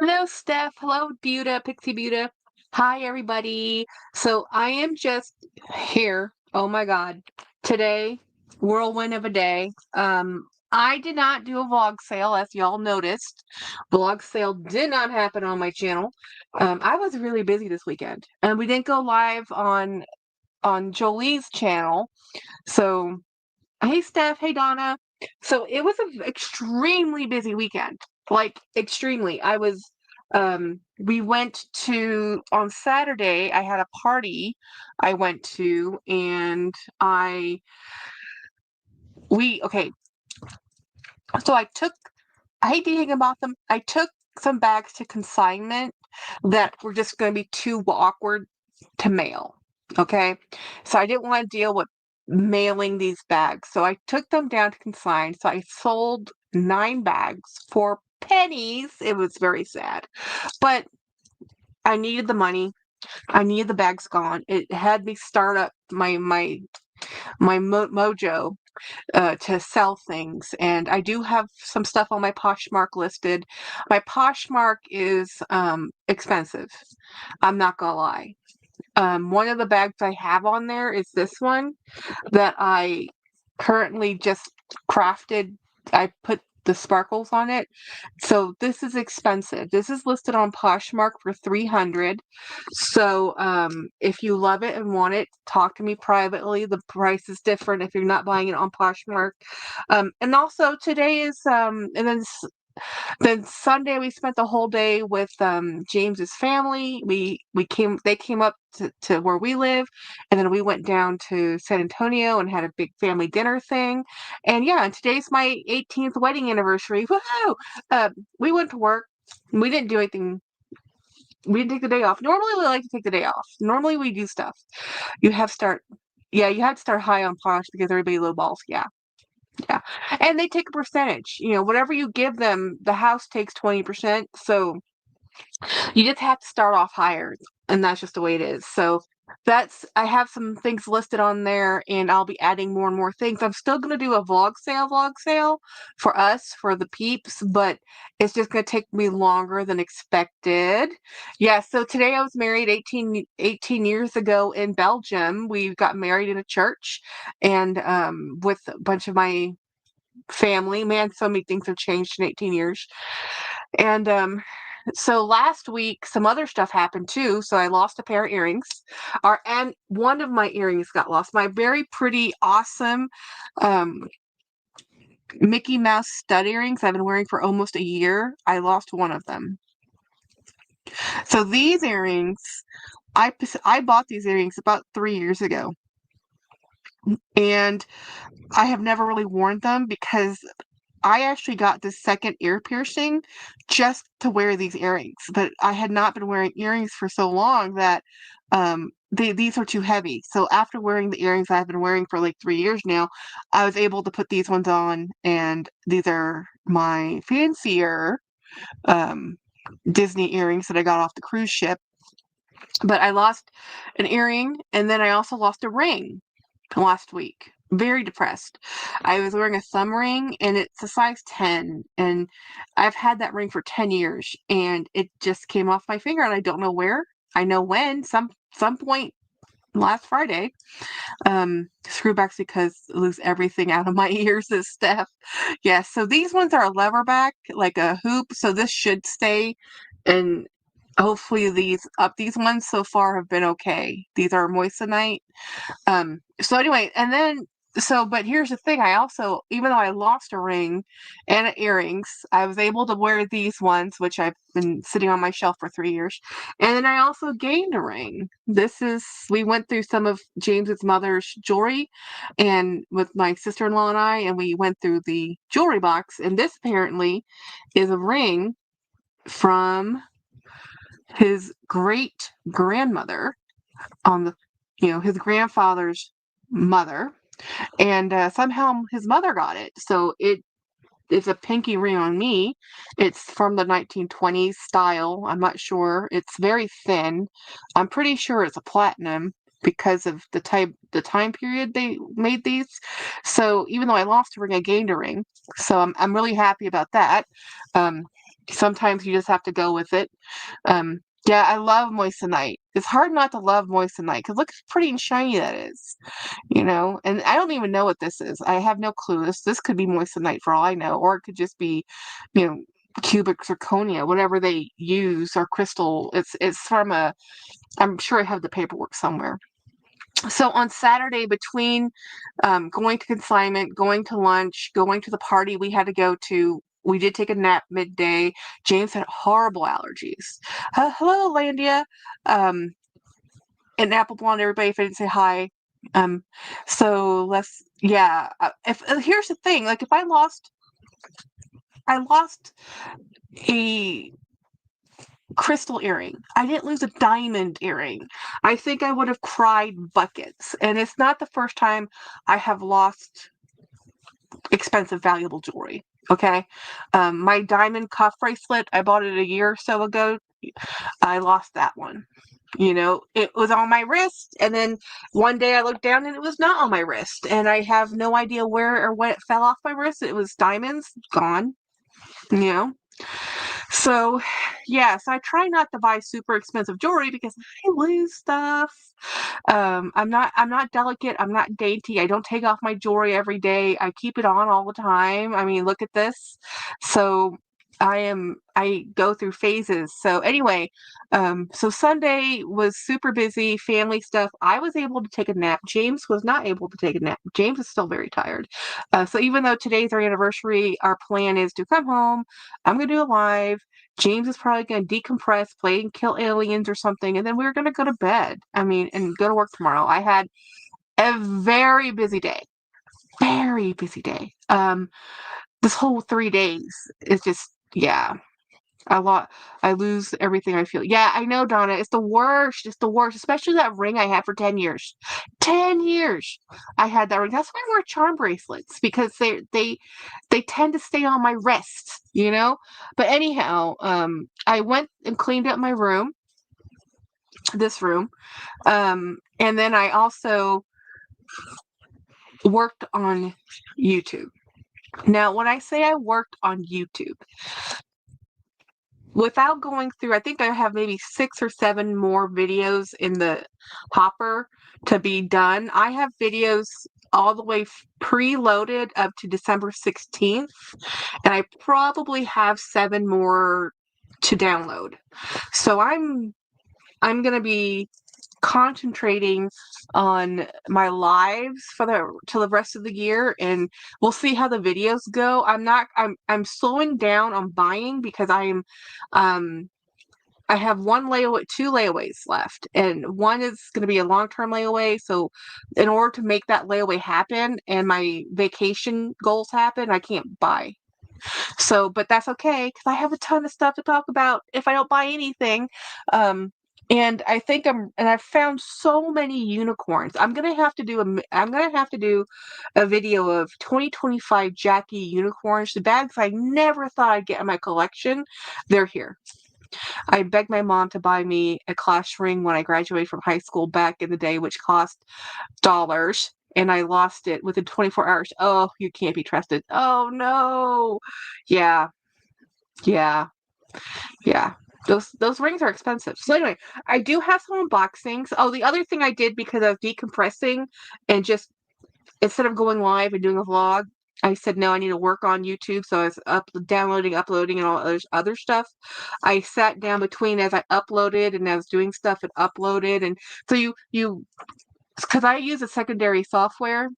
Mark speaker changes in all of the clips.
Speaker 1: Hello, Steph. Hello, Buta, Pixie Buta. Hi, everybody. So I am just here. Oh my God. Today, whirlwind of a day. I did not do a vlog sale, as y'all noticed. Vlog sale did not happen on my channel. I was really busy this weekend, and we didn't go live on Jolie's channel. So, hey, Steph. Hey, Donna. So it was an extremely busy weekend. Like extremely. We went to on Saturday, I had a party I went to, and okay, so I hate to think about them. I took some bags to consignment that were just going to be too awkward to mail. Okay. So I didn't want to deal with mailing these bags. So I took them down to consign. So I sold 9 bags for pennies. It was very sad. But I needed the money. I needed the bags gone. It had me start up my mojo to sell things, and I do have some stuff on my Poshmark listed. My Poshmark is expensive. I'm not gonna lie. One of the bags I have on there is this one that I currently just crafted. I put the sparkles on it. So this is expensive. This is listed on Poshmark for 300. So if you love it and want it, talk to me privately. The price is different if you're not buying it on Poshmark. And also today is and then Sunday we spent the whole day with James's family. They came up to where we live, and then we went down to San Antonio and had a big family dinner thing. And yeah, and today's my 18th wedding anniversary. Woohoo! We went to work. We didn't do anything. We didn't take the day off. Normally we like to take the day off. Normally we do stuff. You have start Yeah, you had to start high on Posh because everybody lowballs. Yeah. Yeah. And they take a percentage. Whatever you give them, the house takes 20%. So you just have to start off higher. And that's just the way it is. So I have some things listed on there, and I'll be adding more and more things. I'm still going to do a vlog sale for us, for the peeps, but it's just going to take me longer than expected. Yeah. So today I was married 18 years ago in Belgium. We got married in a church, and with a bunch of my family. Man, so many things have changed in 18 years. And so last week, some other stuff happened too. So I lost a pair of earrings, and one of my earrings got lost. My very pretty, awesome um, Mickey Mouse stud earrings I've been wearing for almost a year. I lost one of them. So these earrings, I bought these earrings about 3 years ago, and I have never really worn them because I actually got this second ear piercing just to wear these earrings, but I had not been wearing earrings for so long that these are too heavy. So after wearing the earrings I've been wearing for like 3 years now, I was able to put these ones on, and these are my fancier um, Disney earrings that I got off the cruise ship. But I lost an earring, and then I also lost a ring last week. Very depressed. I was wearing a thumb ring, and it's a size 10, and I've had that ring for 10 years, and it just came off my finger, and I don't know where. I know when, some point last Friday. Screwbacks because lose everything out of my ears and stuff. Yeah, so these ones are a leverback, like a hoop, so this should stay, and hopefully these ones so far have been okay. These are moissanite. So anyway, but here's the thing. I also, even though I lost a ring and earrings, I was able to wear these ones, which I've been sitting on my shelf for 3 years. And then I also gained a ring. We went through some of James's mother's jewelry, and with my sister-in-law and we went through the jewelry box, and this apparently is a ring from his great grandmother on his grandfather's mother, and somehow his mother got it. So it's a pinky ring on me. It's from the 1920s style. I'm not sure. It's very thin. I'm pretty sure it's a platinum because of the time period they made these. So even though I lost a ring, I gained a ring. So I'm really happy about that. Um, Sometimes you just have to go with it. Yeah, I love moissanite. It's hard not to love moissanite because look how pretty and shiny that is, you know. And I don't even know what this is. I have no clue. This could be moissanite for all I know, or it could just be, you know, cubic zirconia, whatever they use, or crystal. It's from a. I'm sure I have the paperwork somewhere. So on Saturday, between going to consignment, going to lunch, going to the party we had to go to, we did take a nap midday. James had horrible allergies. Hello, Landia. Um, and Apple Blonde, everybody, if I didn't say hi. So let's, yeah. If here's the thing, like if I lost a crystal earring. I didn't lose a diamond earring. I think I would have cried buckets. And it's not the first time I have lost expensive, valuable jewelry. Okay. My diamond cuff bracelet, I bought it a year or so ago. I lost that one. You know, it was on my wrist, and then one day I looked down and it was not on my wrist, and I have no idea where or when it fell off my wrist. It was diamonds, gone. You know, so yes, I try not to buy super expensive jewelry because I lose stuff. I'm not delicate. I'm not dainty. I don't take off my jewelry every day. I keep it on all the time. I mean, look at this. So I go through phases. So anyway, so Sunday was super busy, family stuff. I was able to take a nap. James was not able to take a nap. James is still very tired. So even though today's our anniversary, our plan is to come home. I'm gonna do a live. James is probably going to decompress, play and kill aliens or something, and then we're going to go to bed. I mean, and go to work tomorrow. I had a very busy day. Very busy day. This whole 3 days is just, yeah, a lot. I lose everything I feel. Yeah, I know, Donna. It's the worst. It's the worst. Especially that ring I had for 10 years. 10 years I had that ring. That's why I wear charm bracelets, because they tend to stay on my wrist, you know? But anyhow, I went and cleaned up my room, this room. And then I also worked on YouTube. Now, when I say I worked on YouTube, without going through, I think I have maybe 6 or 7 more videos in the hopper to be done. I have videos all the way preloaded up to December 16th, and I probably have 7 more to download. So I'm going to be concentrating on my lives for the rest of the year, and we'll see how the videos go. I'm slowing down on buying because I have two layaways left, and one is going to be a long-term layaway. So in order to make that layaway happen and my vacation goals happen, I can't buy. So, but that's okay because I have a ton of stuff to talk about if I don't buy anything. And I think I've found so many unicorns. I'm gonna have to do a video of 2025 Jackie unicorns. The bags I never thought I'd get in my collection, they're here. I begged my mom to buy me a class ring when I graduated from high school back in the day, which cost dollars, and I lost it within 24 hours. Oh, you can't be trusted. Oh no. Yeah. Yeah. Yeah. Those rings are expensive. So anyway, I do have some unboxings. Oh, the other thing I did because I was decompressing and just instead of going live and doing a vlog, I said no, I need to work on YouTube. So I was downloading, uploading, and all other stuff. I sat down between as I uploaded and I was doing stuff and uploaded, and so you because I use a secondary software,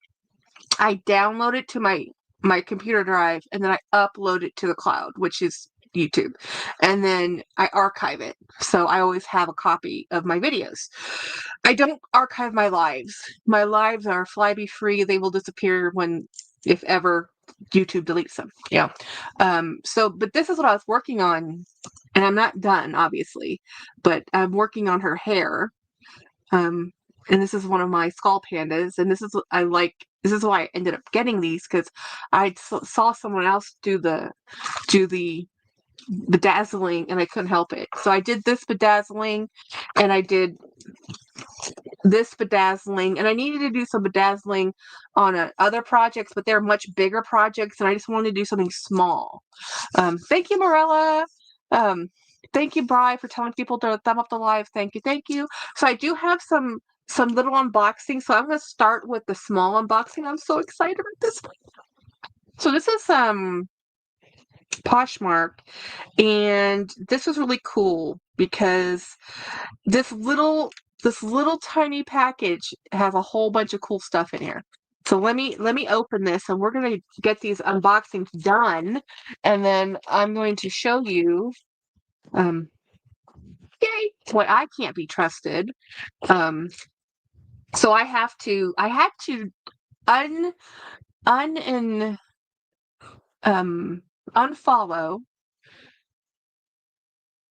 Speaker 1: I download it to my computer drive and then I upload it to the cloud, which is YouTube, and then I archive it. So I always have a copy of my videos. I don't archive my lives. My lives are flyby free. They will disappear if ever, YouTube deletes them. Yeah. But this is what I was working on, and I'm not done, obviously, but I'm working on her hair. And this is one of my skull pandas, and this is why I ended up getting these, because I saw someone else do the bedazzling and I couldn't help it. So I did this bedazzling, and I did this bedazzling, and I needed to do some bedazzling on other projects, but they're much bigger projects, and I just wanted to do something small. Thank you, Morella. Um, thank you, Bri, for telling people to thumb up the live. Thank you, thank you. So I do have some little unboxing. So I'm going to start with the small unboxing. I'm so excited about this one. So this is Poshmark, and this was really cool because this little tiny package has a whole bunch of cool stuff in here. So let me open this, and we're gonna get these unboxings done, and then I'm going to show you, um, yay, what I can't be trusted. So I had to un un and unfollow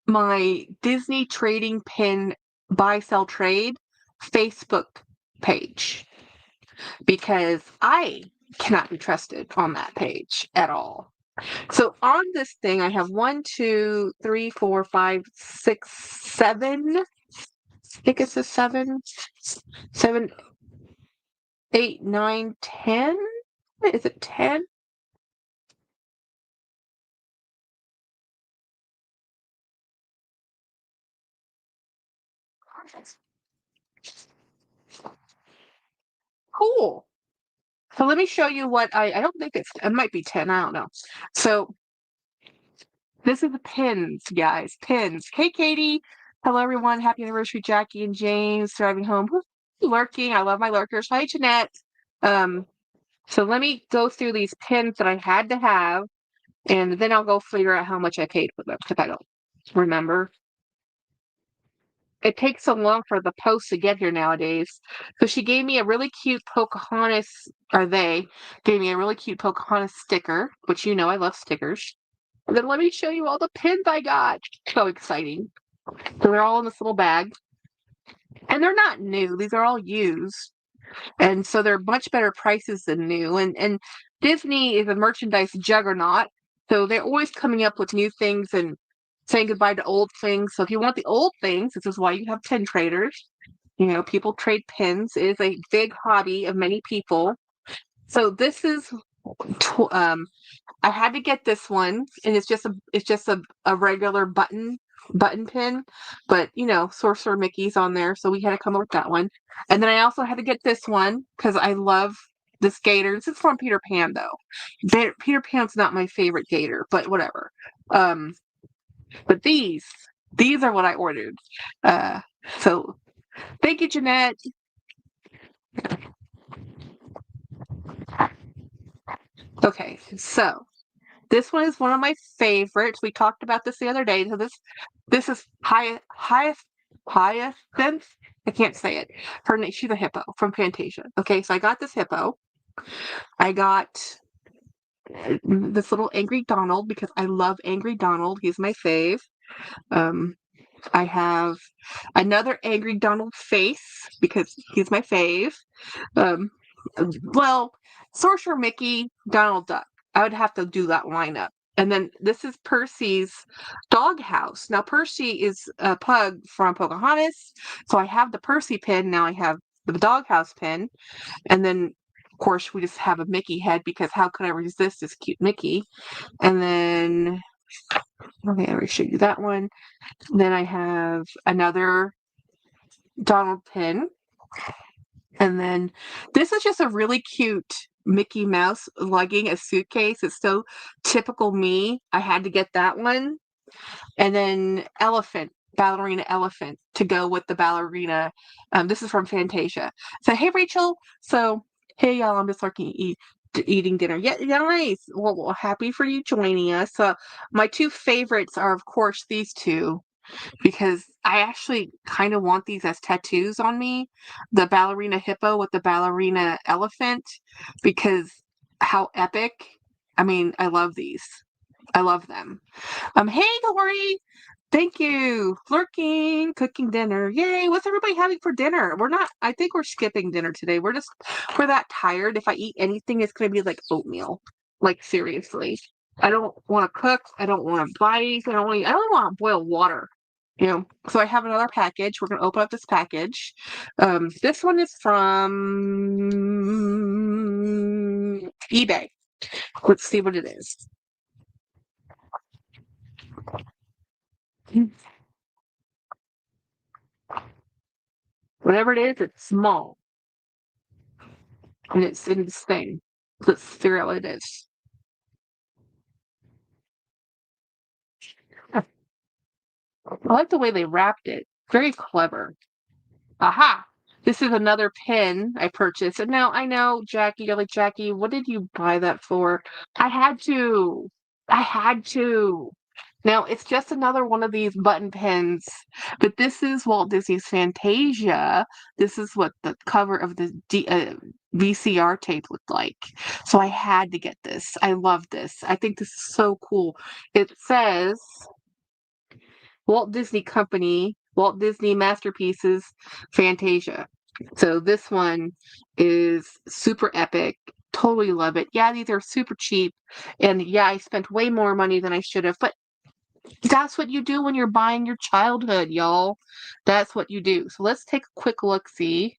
Speaker 1: my Disney trading pin buy sell trade Facebook page because I cannot be trusted on that page at all. So on this thing, I have 1, 2, 3, 4, 5, 6, 7. I think it says 7, 7, 8, 9, 10. Is it 10? Cool. So let me show you what I don't think it might be 10. I don't know. So this is the pins, guys. Pins. Hey, Katie. Hello, everyone. Happy anniversary, Jackie and James. Driving home. Lurking. I love my lurkers. Hi, Jeanette. So let me go through these pins that I had to have, and then I'll go figure out how much I paid for them because I don't remember. It takes so long for the post to get here nowadays. So she gave me a really cute Pocahontas, or they gave me a really cute Pocahontas sticker, which you know I love stickers. And then let me show you all the pins I got. So exciting. So they're all in this little bag. And they're not new. These are all used. And so they're much better prices than new. And Disney is a merchandise juggernaut. So they're always coming up with new things and saying goodbye to old things. So if you want the old things, this is why you have pin traders. You know, people trade pins. It is a big hobby of many people. So this is I had to get this one, and it's just a regular button pin, but you know, Sorcerer Mickey's on there, so we had to come up with that one. And then I also had to get this one because I love this gator. This is from Peter Pan, though. Peter Pan's not my favorite gator, but whatever. But these are what I ordered. Uh, so thank you, Jeanette. Okay, so this one is one of my favorites. We talked about this the other day. So this is Hyacinth. I can't say it. Her name, she's a hippo from Fantasia. Okay, so I got this hippo. I got this little Angry Donald because I love Angry Donald. He's my fave. Um, I have another Angry Donald face because he's my fave. Um, well, Sorcerer Mickey, Donald Duck. I would have to do that lineup. And then this is Percy's doghouse. Now, Percy is a pug from Pocahontas. So I have the Percy pin. Now I have the doghouse pin. And then, of course, we just have a Mickey head because how could I resist this cute Mickey? And then, okay, I already showed you that one. Then I have another Donald pin. And then this is just a really cute Mickey Mouse lugging a suitcase. It's so typical me. I had to get that one. And then ballerina elephant to go with the ballerina. This is from Fantasia. So, hey, Rachel. So, hey, y'all, I'm just eating dinner. Yeah, nice. Well, happy for you joining us. My two favorites are, of course, these two because I actually kind of want these as tattoos on me. The ballerina hippo with the ballerina elephant because how epic. I mean, I love these. I love them. Hey, Lori. Thank you. Lurking, cooking dinner. Yay. What's everybody having for dinner? I think we're skipping dinner today. We're that tired. If I eat anything, it's going to be like oatmeal. Like, seriously. I don't want to cook. I don't want to buy anything. I don't want to boil water. So I have another package. We're going to open up this package. This one is from eBay. Let's see what it is. Whatever it is, it's small. And it's in this thing. Let's figure out what it is. I like the way they wrapped it. Very clever. Aha! This is another pin I purchased. And now I know, Jackie, you're like, Jackie, what did you buy that for? I had to. I had to. Now, it's just another one of these button pins, but this is Walt Disney's Fantasia. This is what the cover of the VCR tape looked like. So I had to get this. I love this. I think this is so cool. It says Walt Disney Company, Walt Disney Masterpieces, Fantasia. So this one is super epic. Totally love it. Yeah, these are super cheap. And yeah, I spent way more money than I should have. But that's what you do when you're buying your childhood, y'all. That's what you do. So let's take a quick look-see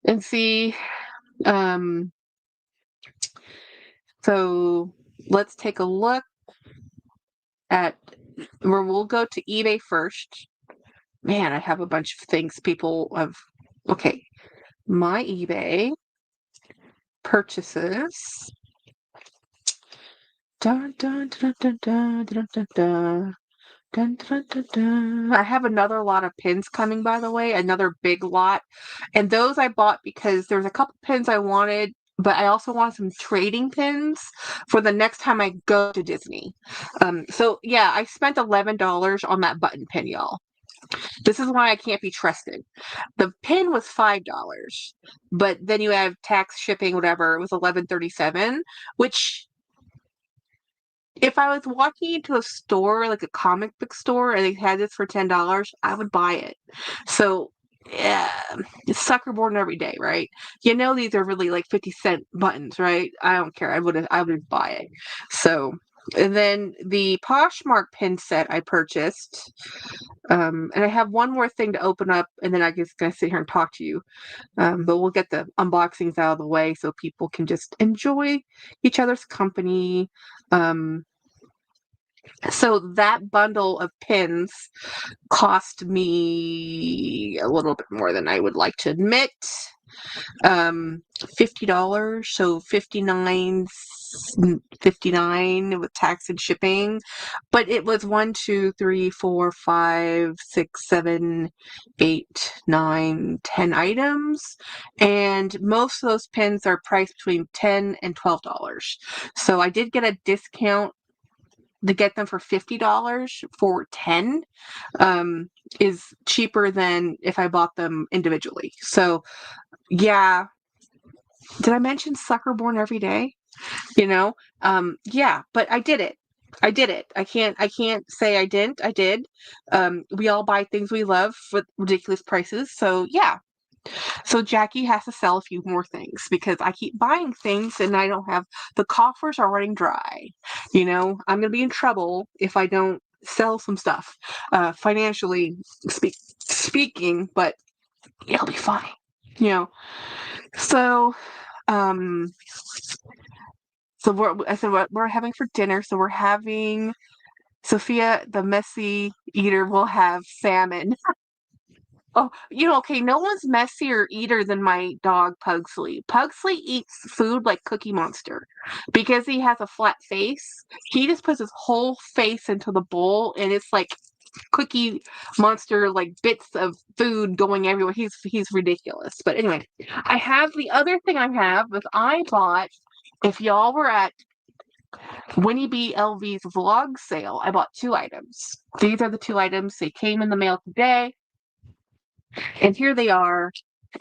Speaker 1: and see. Um, so let's take a look at where we'll go to eBay first. Man, I have a bunch of things people have. Okay, my eBay purchases. Dun, dun, dun, dun, dun, dun, dun, dun. Dun, dun, dun, dun. I have another lot of pins coming, by the way, another big lot. And those I bought because there was a couple pins I wanted, but I also wanted some trading pins for the next time I go to Disney. So yeah, I spent $11 on that button pin, y'all. This is why I can't be trusted. The pin was $5, but then you have tax, shipping, whatever. It was $11.37, which if I was walking into a store, like a comic book store, and they had this for $10, I would buy it. So, yeah, it's sucker born every day, right? These are really like 50-cent buttons, right? I don't care. I would buy it. So, and then the Poshmark pin set I purchased. And I have one more thing to open up, and then I guess gonna sit here and talk to you. But we'll get the unboxings out of the way so people can just enjoy each other's company. So that bundle of pins cost me a little bit more than I would like to admit. $50, so $59.59 with tax and shipping. But it was 1, 2, 3, 4, 5, 6, 7, 8, 9, 10 items. And most of those pins are priced between $10 and $12. So I did get a discount to get them for $50 for 10 is cheaper than if I bought them individually. So yeah. Did I mention sucker born every day? Yeah, but I did it. I did it. I can't say I didn't. I did. We all buy things we love for ridiculous prices. So yeah. So Jackie has to sell a few more things because I keep buying things and I don't have the coffers are running dry. I'm gonna be in trouble if I don't sell some stuff, financially speaking, but it'll be fine. You know. So um I said what we're having for dinner. So we're having Sophia, the messy eater, will have salmon. Oh, okay, no one's messier eater than my dog Pugsley. Pugsley eats food like Cookie Monster. Because he has a flat face, he just puts his whole face into the bowl and it's like Cookie Monster, like bits of food going everywhere. He's ridiculous. But anyway, I have the other thing I have is I bought, if y'all were at Winnie B. LV's vlog sale, I bought 2 items. These are the 2 items. They came in the mail today. And here they are.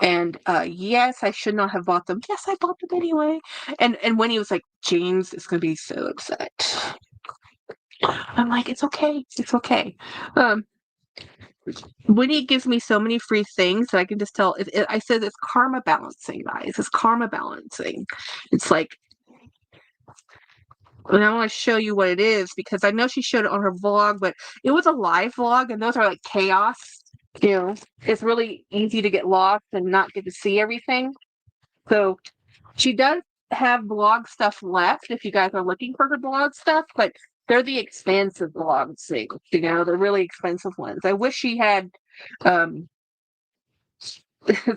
Speaker 1: And yes, I should not have bought them. Yes, I bought them anyway. And when he was like, James is going to be so upset. I'm like, it's okay. It's okay. Winnie gives me so many free things that I can just tell. I said it's karma balancing, guys. It's karma balancing. It's like, And I want to show you what it is because I know she showed it on her vlog, but it was a live vlog and those are like chaos. You know, it's really easy to get lost and not get to see everything. So she does have blog stuff left if you guys are looking for her blog stuff, but they're the expensive blog things, you know, they're really expensive ones. I wish she had um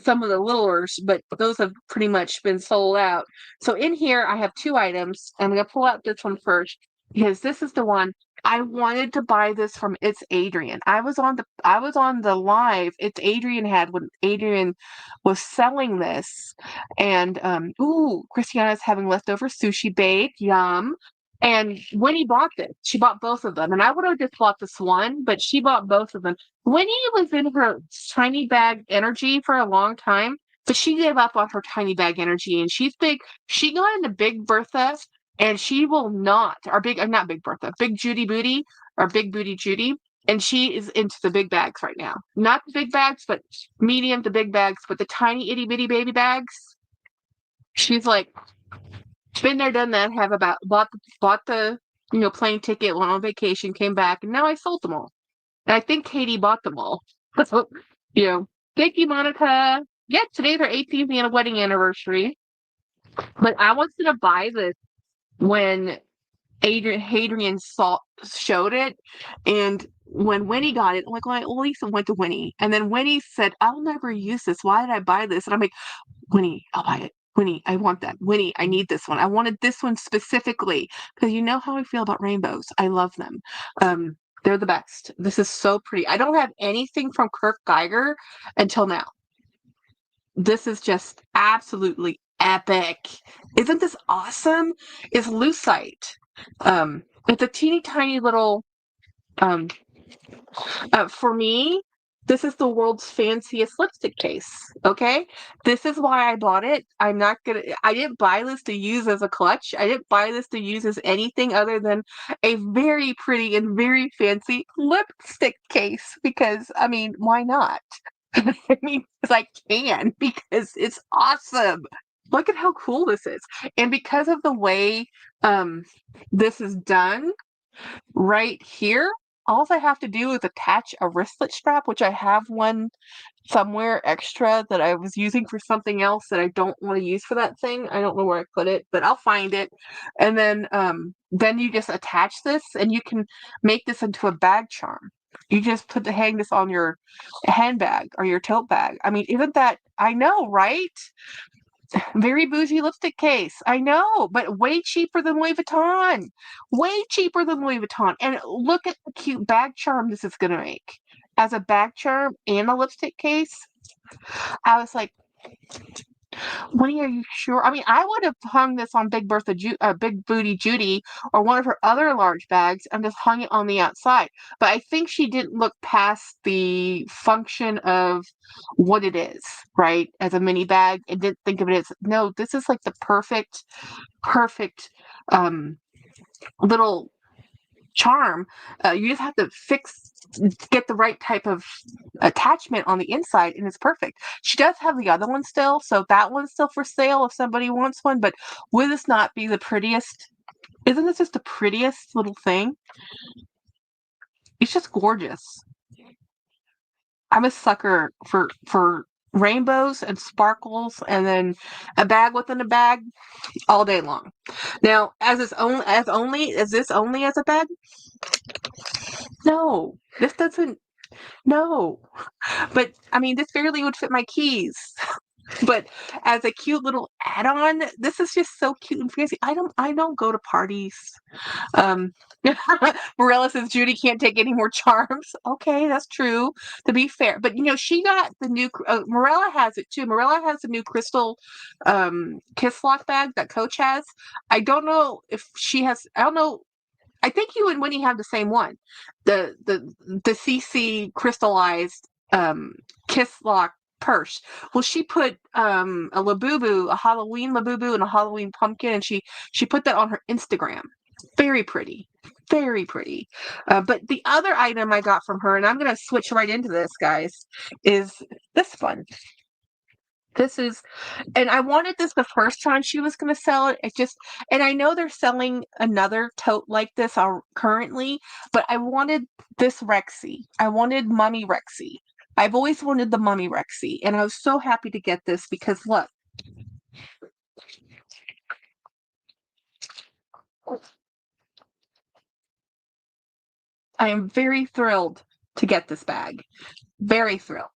Speaker 1: some of the littlers, but those have pretty much been sold out. So in here, I have two items. I'm going to pull out this one first because this is the one I wanted to buy this from. It's Adrian. I was on the live. It's Adrian had when Adrian was selling this, and ooh, Christiana's having leftover sushi bake. Yum. And Winnie bought this. She bought both of them, and I would have just bought this one, but she bought both of them. Winnie was in her tiny bag energy for a long time, but she gave up on her tiny bag energy and she's big. She got into Big Bertha and she will not, or big, not Big Bertha, Big Judy Booty or Big Booty Judy. And she is into the big bags right now. Not the big bags, but medium to big bags, but the tiny itty bitty baby bags. She's like, been there, done that, have about bought the plane ticket, went on vacation, came back, and now I sold them all. And I think Katie bought them all. So, thank you, Monica. Yeah, today's our 18th wedding anniversary. But I wanted to buy this when Hadrian showed it. And when Winnie got it, I'm like, well, Lisa went to Winnie. And then Winnie said, I'll never use this. Why did I buy this? And I'm like, Winnie, I'll buy it. Winnie, I want that. Winnie, I need this one. I wanted this one specifically because you know how I feel about rainbows. I love them. They're the best. This is so pretty. I don't have anything from Kirk Geiger until now. This is just absolutely epic. Isn't this awesome? It's lucite. It's a teeny tiny little for me, this is the world's fanciest lipstick case. Okay. This is why I bought it. I didn't buy this to use as a clutch. I didn't buy this to use as anything other than a very pretty and very fancy lipstick case because, I mean, why not? I mean, because I can, because it's awesome. Look at how cool this is. And because of the way this is done, right here, all I have to do is attach a wristlet strap, which I have one somewhere extra that I was using for something else that I don't want to use for that thing. I don't know where I put it, but I'll find it. And then you just attach this and you can make this into a bag charm. You just hang this on your handbag or your tote bag. I mean, isn't that, I know, right? Very bougie lipstick case. I know, but way cheaper than Louis Vuitton. Way cheaper than Louis Vuitton. And look at the cute bag charm this is going to make. As a bag charm and a lipstick case, I was like, Winnie, are you sure? I mean, I would have hung this on Big Booty Judy or one of her other large bags and just hung it on the outside. But I think she didn't look past the function of what it is, right? As a mini bag and didn't think of it as, no, this is like the perfect little charm. You just have to get the right type of attachment on the inside and it's perfect. She does have the other one still, so that one's still for sale if somebody wants one, but would this not be the prettiest? Isn't this just the prettiest little thing? It's just gorgeous. I'm a sucker for rainbows and sparkles and then a bag within a bag all day long. Now, is this only as a bag? No, this doesn't. No, but I mean, this barely would fit my keys. But as a cute little add-on, this is just so cute and fancy. I don't go to parties. Um, Morella says Judy can't take any more charms. Okay, that's true. To be fair, but she got the new. Morella has it too. Morella has the new crystal kiss lock bag that Coach has. I don't know if she has. I don't know. I think you and Winnie have the same one. The CC crystallized kiss lock purse. Well, she put a Labubu, a Halloween Labubu and a Halloween pumpkin, and she put that on her Instagram. Very pretty. Very pretty. But the other item I got from her, and I'm going to switch right into this, guys, is this one. This is, and I wanted this the first time she was going to sell it. And I know they're selling another tote like this currently, but I wanted this Rexy. I wanted Mummy Rexy. I've always wanted the Mummy Rexy, and I was so happy to get this because look, I am very thrilled to get this bag. Very thrilled.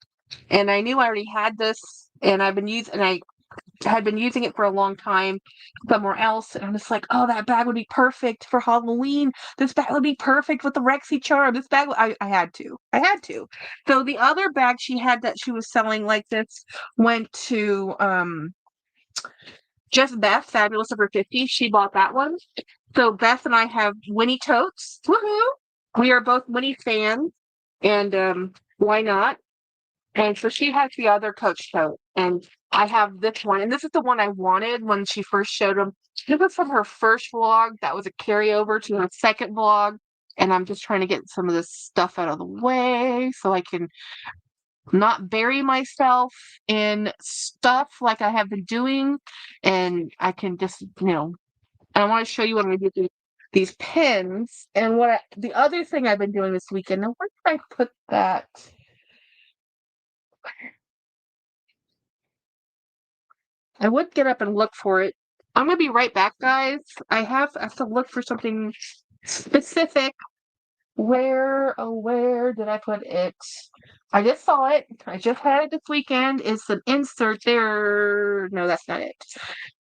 Speaker 1: And I knew I already had this, and I had been using it for a long time somewhere else, and I'm just like, oh, that bag would be perfect for Halloween. This bag would be perfect with the Rexy charm. This bag, I had to. I had to. So the other bag she had that she was selling like this went to just Beth, Fabulous Over 50. She bought that one. So Beth and I have Winnie totes. Woohoo! We are both Winnie fans, and why not? And so she has the other Coach tote, and I have this one. And this is the one I wanted when she first showed them. This was from her first vlog. That was a carryover to her second vlog. And I'm just trying to get some of this stuff out of the way so I can not bury myself in stuff like I have been doing. And I can just, I want to show you what I'm going to do with these pins. And the other thing I've been doing this weekend, now where did I put that? I would get up and look for it. I'm gonna be right back, guys. I have to look for something specific. Where did I put it? I just saw it. I just had it this weekend. It's an insert there. No, that's not it.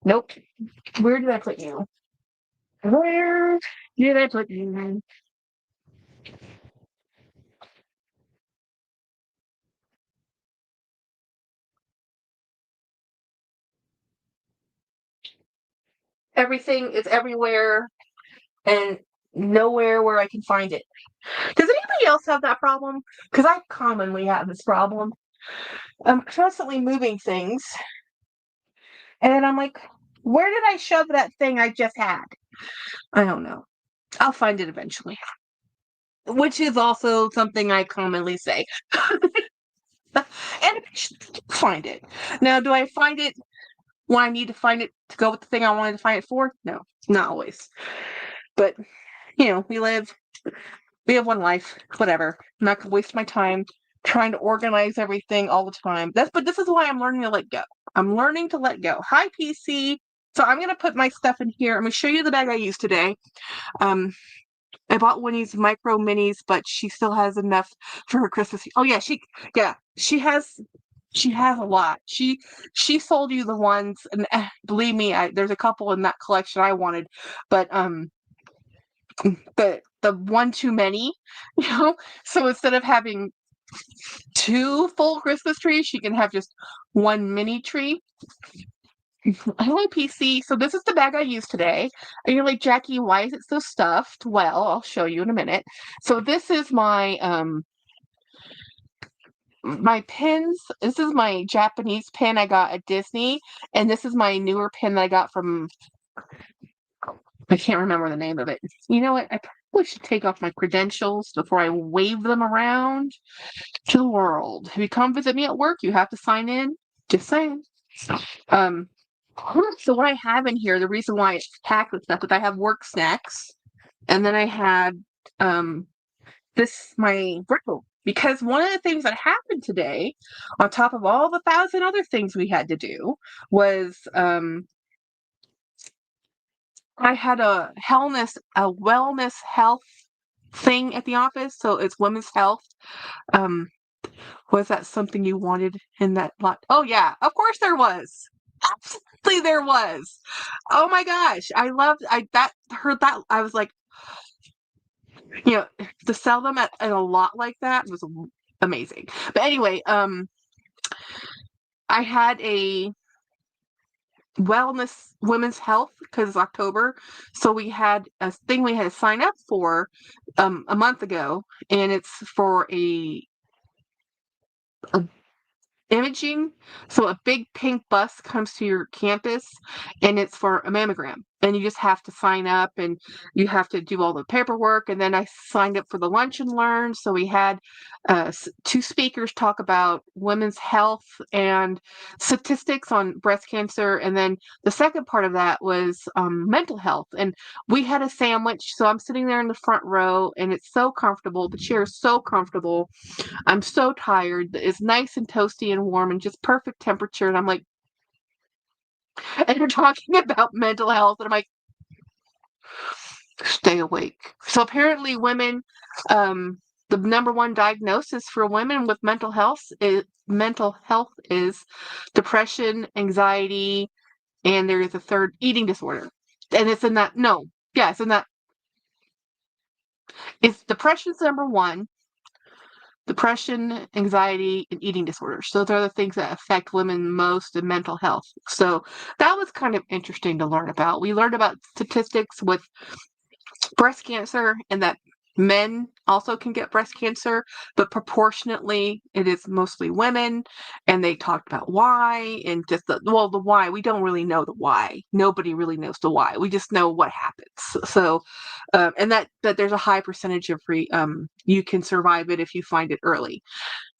Speaker 1: Nope. Where did I put you? Where did I put you? Everything is everywhere and nowhere where I can find it. Does anybody else have that problem? Because I commonly have this problem. I'm constantly moving things. And then I'm like, where did I shove that thing I just had? I don't know. I'll find it eventually. Which is also something I commonly say. And find it. Now, do I find it when I need to find it to go with the thing I wanted to find it for? No, not always. But, we have one life, whatever. I'm not gonna waste my time trying to organize everything all the time. But this is why I'm learning to let go. I'm learning to let go. Hi, PC. So I'm gonna put my stuff in here. I'm gonna show you the bag I used today. I bought Winnie's micro minis, but she still has enough for her Christmas. Oh yeah, she has a lot. She sold you the ones, and believe me, there's a couple in that collection I wanted, but the one too many, you know. So instead of having two full Christmas trees, she can have just one mini tree. Hello, PC. So this is the bag I used today. And you're like, Jackie, why is it so stuffed? Well, I'll show you in a minute. So this is my pins. This is my Japanese pin I got at Disney, and this is my newer pin that I got from, I can't remember the name of it. You know what? I probably should take off my credentials before I wave them around to the world. If you come visit me at work, you have to sign in. Just saying. Um, so what I have in here, the reason why it's packed with stuff is I have work snacks, and then I had my brittle. Because one of the things that happened today, on top of all the 1,000 other things we had to do, was I had a wellness health thing at the office. So it's women's health. Was that something you wanted in that lot? Oh yeah, of course there was. Absolutely there was. Oh my gosh. Heard that. I was like, to sell them at a lot like that was amazing. But anyway, I had a wellness women's health because it's October. So we had a thing we had to sign up for a month ago, and it's for a imaging. So a big pink bus comes to your campus, and it's for a mammogram. and you just have to sign up and you have to do all the paperwork. And then I signed up for the lunch and learn. So we had two speakers talk about women's health and statistics on breast cancer. And then the second part of that was mental health. And we had a sandwich. So I'm sitting there in the front row and it's so comfortable. The chair is so comfortable. I'm so tired. It's nice and toasty and warm and just perfect temperature. And I'm like, and you're talking about mental health. And I'm like, stay awake. So apparently women, the number one diagnosis for women with mental health is depression, anxiety, and there is a third, eating disorder. And it's in that, no, yeah, it's in that, it's depression's number one, depression, anxiety, and eating disorders. Those are the things that affect women most in mental health. So that was kind of interesting to learn about. We learned about statistics with breast cancer and that men also can get breast cancer, but proportionately it is mostly women. And they talked about why and just the why. We don't really know the why. Nobody really knows the why. We just know what happens. So, and that there's a high percentage of you can survive it if you find it early.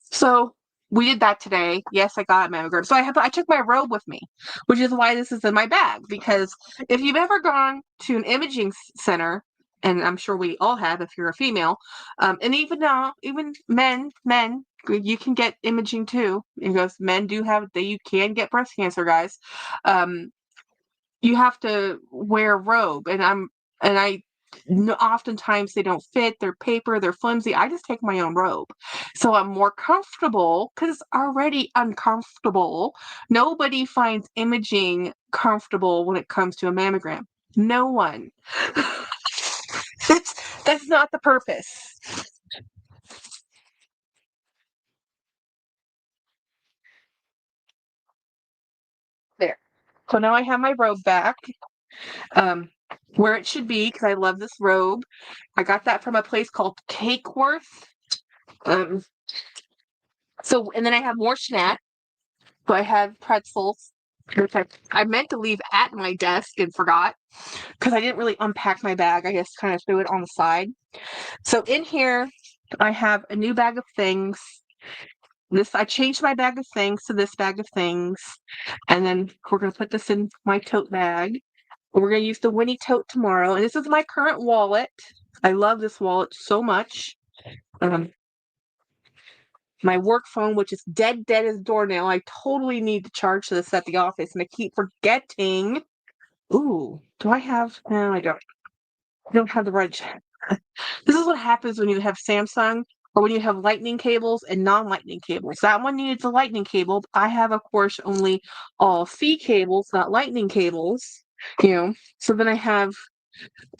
Speaker 1: So we did that today. Yes, I got a mammogram. So I took my robe with me, which is why this is in my bag. Because if you've ever gone to an imaging center, and I'm sure we all have if you're a female, and even now, even men, you can get imaging too. Because men do have, you can get breast cancer, guys. You have to wear a robe, and oftentimes they don't fit, they're paper, they're flimsy. I just take my own robe. So I'm more comfortable because it's already uncomfortable. Nobody finds imaging comfortable when it comes to a mammogram. No one. That's not the purpose. There. So now I have my robe back. Where it should be because I love this robe. I got that from a place called Cakeworth. Um, and then I have more snacks. So I have pretzels, which I meant to leave at my desk and forgot because I didn't really unpack my bag. I just kind of threw it on the side. So in here, I have a new bag of things. I changed my bag of things to this bag of things, and then we're gonna put this in my tote bag. We're gonna use the Winnie tote tomorrow, and this is my current wallet. I love this wallet so much. Um, my work phone, which is dead as a doornail. I totally need to charge this at the office, and I keep forgetting. Ooh, do I have? No, I don't. I don't have the right. This is what happens when you have Samsung or when you have lightning cables and non-lightning cables. That one needs a lightning cable. I have, of course, only all C cables, not lightning cables. So then I have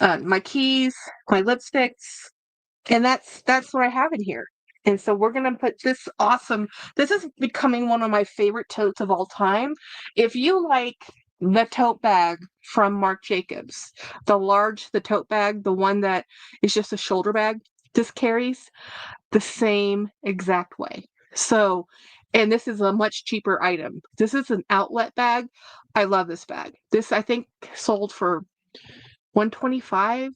Speaker 1: my keys, my lipsticks, and that's what I have in here. And so we're gonna put this awesome. This is becoming one of my favorite totes of all time. If you like the tote bag from Marc Jacobs, the tote bag, the one that is just a shoulder bag, this carries the same exact way. So, and this is a much cheaper item. This is an outlet bag. I love this bag. This I think sold for $125,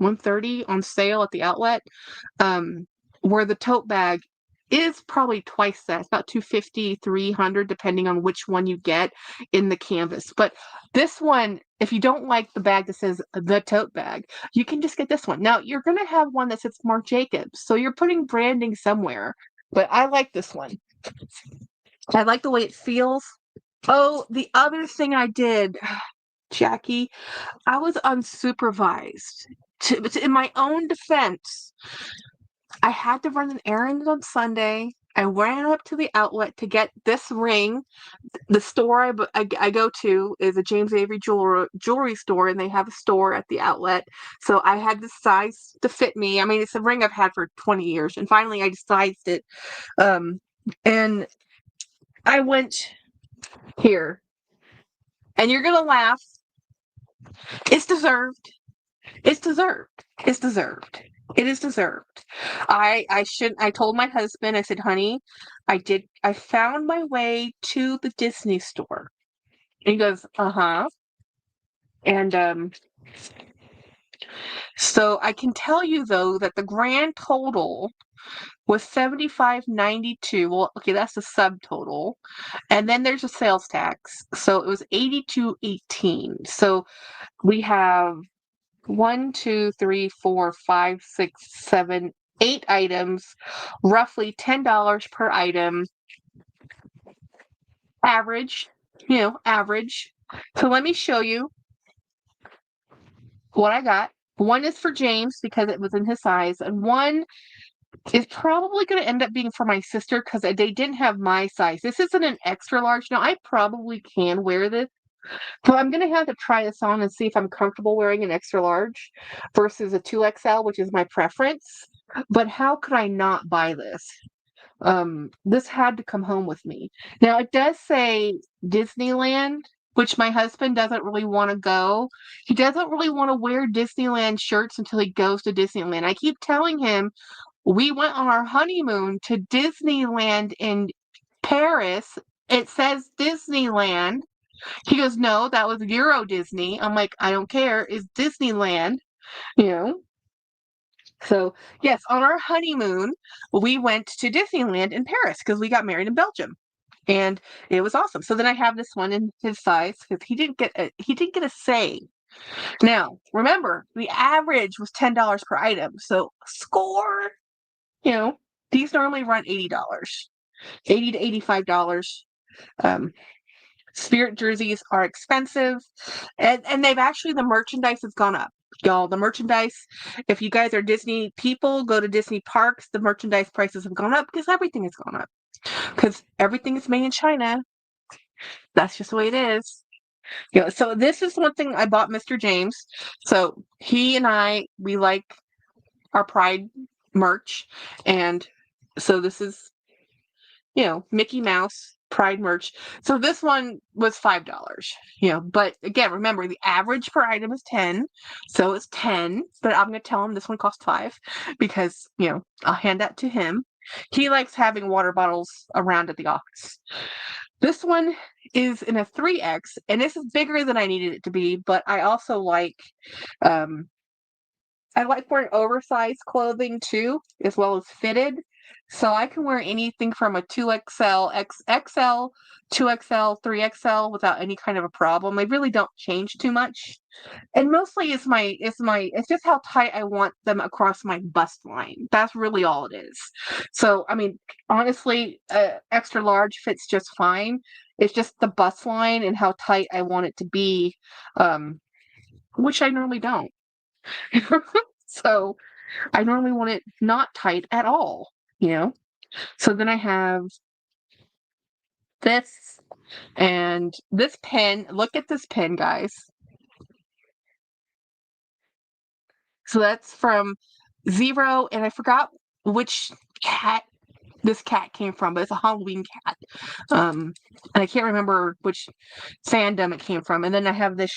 Speaker 1: $130 on sale at the outlet. Where the tote bag is probably twice that. It's about $250, $300, depending on which one you get in the canvas. But this one, if you don't like the bag that says the tote bag, you can just get this one. Now, you're going to have one that says Marc Jacobs, so you're putting branding somewhere. But I like this one. I like the way it feels. Oh, the other thing I did, Jackie, I was unsupervised. In my own defense, I had to run an errand on Sunday. I ran up to the outlet to get this ring. The store I go to is a James Avery jewelry store, and they have a store at the outlet. So I had the size to fit me. I mean, it's a ring I've had for 20 years, and finally I sized it. And I went here, and you're gonna laugh. It's deserved. It's deserved. It's deserved. It is deserved. I told my husband, I said, honey, I found my way to the Disney store. And he goes, uh-huh. And so I can tell you though that the grand total was $75.92. Well, okay, that's the subtotal. And then there's a sales tax. So it was $82.18. So we have 1, 2, 3, 4, 5, 6, 7, 8 items, roughly $10 per item. Average, average. So let me show you what I got. One is for James because it was in his size, and one is probably going to end up being for my sister because they didn't have my size. This isn't an extra large. Now, I probably can wear this. So I'm going to have to try this on and see if I'm comfortable wearing an extra large versus a 2XL, which is my preference. But how could I not buy this? This had to come home with me. Now, it does say Disneyland, which my husband doesn't really want to go. He doesn't really want to wear Disneyland shirts until he goes to Disneyland. I keep telling him we went on our honeymoon to Disneyland in Paris. It says Disneyland. He goes, no, that was Euro Disney. I'm like, I don't care. It's Disneyland, you know? So, yes, on our honeymoon, we went to Disneyland in Paris because we got married in Belgium. And it was awesome. So then I have this one in his size because he didn't get a say. Now, remember, the average was $10 per item. So score, you know, these normally run $80, $80 to $85. Um, Spirit jerseys are expensive, and they've actually, the merchandise has gone up. Y'all, the merchandise, if you guys are Disney people, go to Disney parks, the merchandise prices have gone up because everything has gone up. Because everything is made in China. That's just the way it is. So this is one thing I bought Mr. James. So he and we like our Pride merch. And so this is, Mickey Mouse Pride merch. So this one was $5, but again, remember the average per item is 10. So it's 10, but I'm going to tell him this one costs 5 because, I'll hand that to him. He likes having water bottles around at the office. This one is in a 3X, and this is bigger than I needed it to be, but I also um, I like wearing oversized clothing too, as well as fitted. So I can wear anything from a 2XL, XXL, 2XL, 3XL without any kind of a problem. They really don't change too much. And mostly it's just how tight I want them across my bust line. That's really all it is. So, I mean, honestly, extra large fits just fine. It's just the bust line and how tight I want it to be, which I normally don't. So I normally want it not tight at all, you know? So then I have this and this pen. Look at this pen, guys. So that's from Zero, and I forgot which cat this cat came from, but it's a Halloween cat. And I can't remember which fandom it came from. And then I have this.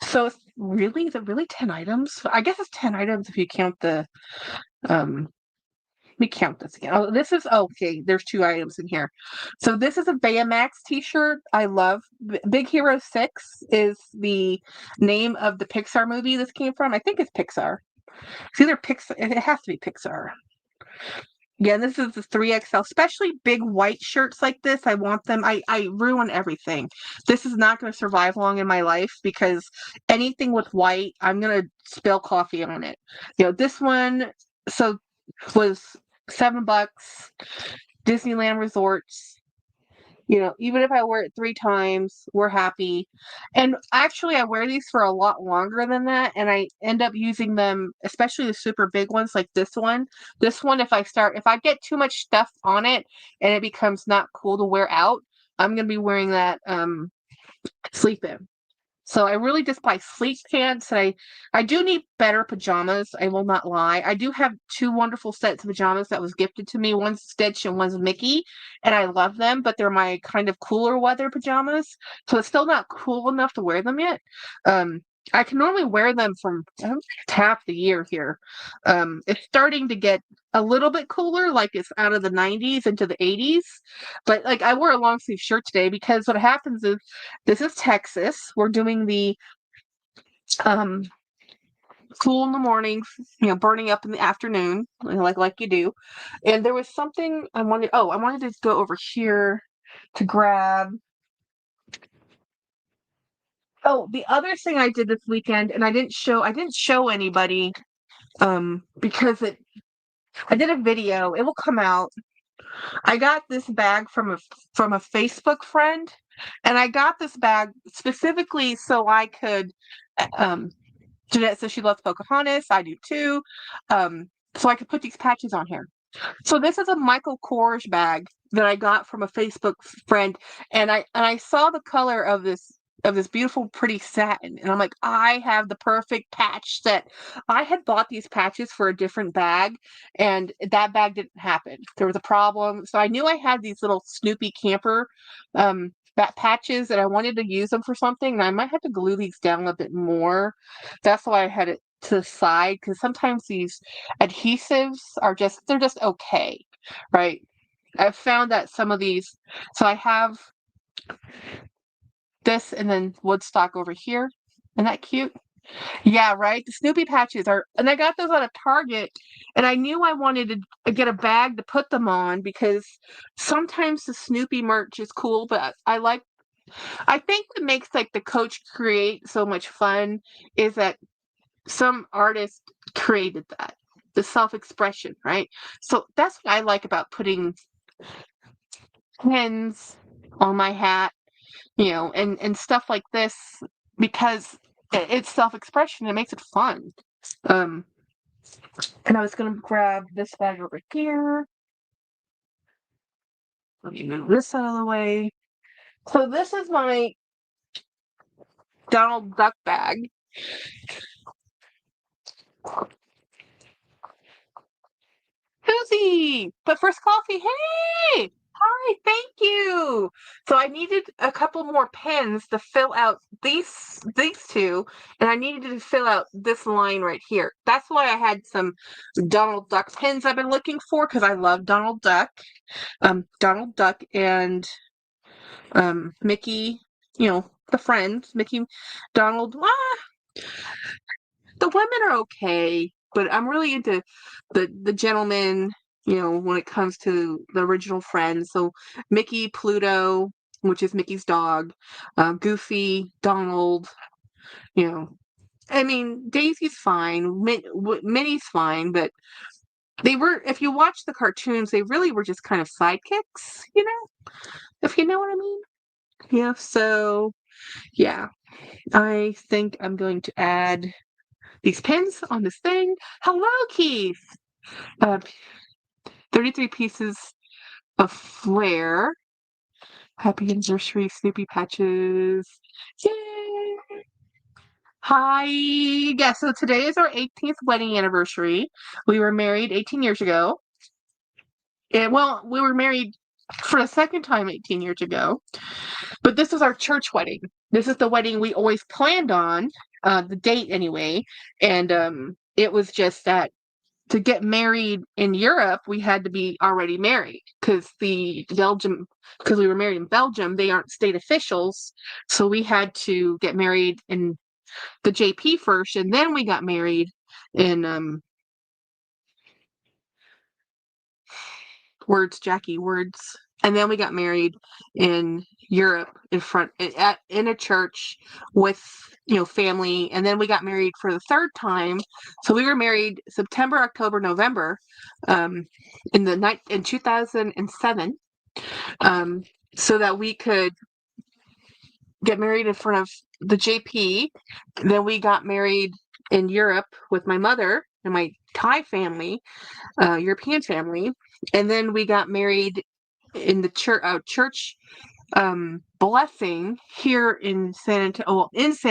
Speaker 1: So it's really, is it really 10 items? I guess it's 10 items if you count the let me count this again. Oh, this is okay. There's 2 items in here. So this is a Baymax t-shirt. I love Big Hero 6 is the name of the Pixar movie this came from. I think it's Pixar. It's either Pixar. It has to be Pixar. Yeah, this is the 3XL, especially big white shirts like this. I want them. I ruin everything. This is not going to survive long in my life because anything with white, I'm going to spill coffee on it. This one so was $7. Disneyland Resorts. Even if I wear it 3 times, we're happy. And actually, I wear these for a lot longer than that, and I end up using them, especially the super big ones like this one. This one, if I get too much stuff on it and it becomes not cool to wear out, I'm going to be wearing that sleep in. So I really just buy sleep pants. I do need better pajamas. I will not lie. I do have 2 wonderful sets of pajamas that was gifted to me. One's Stitch and one's Mickey, and I love them, but they're my kind of cooler weather pajamas. So it's still not cool enough to wear them yet. I can normally wear them from half the year here. It's starting to get a little bit cooler, like it's out of the 90s into the 80s. But like I wore a long sleeve shirt today because what happens is this is Texas. We're doing the Um, cool in the morning, burning up in the afternoon, like you do. And there was something I wanted. Oh, I wanted to go over here to grab. Oh, the other thing I did this weekend, and I didn't show anybody, because I did a video. It will come out. I got this bag from a Facebook friend, and I got this bag specifically so I could, um, Jeanette says she loves Pocahontas. I do too. So I could put these patches on here. So this is a Michael Kors bag that I got from a Facebook friend, and I saw the color of this beautiful, pretty satin, and I'm like, I have the perfect patch set. I had bought these patches for a different bag, and that bag didn't happen. There was a problem, so I knew I had these little Snoopy camper patches, and I wanted to use them for something, and I might have to glue these down a bit more. That's why I had it to the side, because sometimes these adhesives they're just okay, right? I've found that some of these, so I have this and then Woodstock over here. Isn't that cute? Yeah, right? The Snoopy patches are, and I got those at a Target, and I knew I wanted to get a bag to put them on because sometimes the Snoopy merch is cool, but I think what makes like the Coach Create so much fun is that some artist created that, the self-expression, right? So that's what I like about putting pins on my hat, and stuff like this, because it's self-expression. It makes it fun. Um, and I was gonna grab this bag over here. Let me move this out of the way. So this is my Donald Duck bag. Susie, but first coffee. Hey, hi, thank you. So I needed a couple more pens to fill out these two, and I needed to fill out this line right here. That's why I had some Donald Duck pens I've been looking for because I love Donald Duck. Donald Duck and Mickey, the friends, Mickey, Donald. The women are okay, but I'm really into the gentlemen, when it comes to the original Friends. So Mickey, Pluto, which is Mickey's dog, Goofy, Donald, you know. I mean, Daisy's fine, Minnie's fine, but they were, if you watch the cartoons, they really were just kind of sidekicks, if you know what I mean. Yeah, so yeah, I think I'm going to add these pins on this thing. Hello, Keith. Uh, 33 pieces of flair. Happy anniversary, Snoopy patches. Yay! Hi. Yeah, so today is our 18th wedding anniversary. We were married 18 years ago. And well, we were married for the second time 18 years ago. But this is our church wedding. This is the wedding we always planned on, the date anyway. And it was just that to get married in Europe, we had to be already married because because we were married in Belgium, they aren't state officials. So we had to get married in the JP first, and then we got married in words. And then we got married in Europe in a church with family, and then we got married for the third time. So we were married September, October, November, in 2007, so that we could get married in front of the JP. Then we got married in Europe with my mother and my Thai family, European family, and then we got married in the church blessing here in San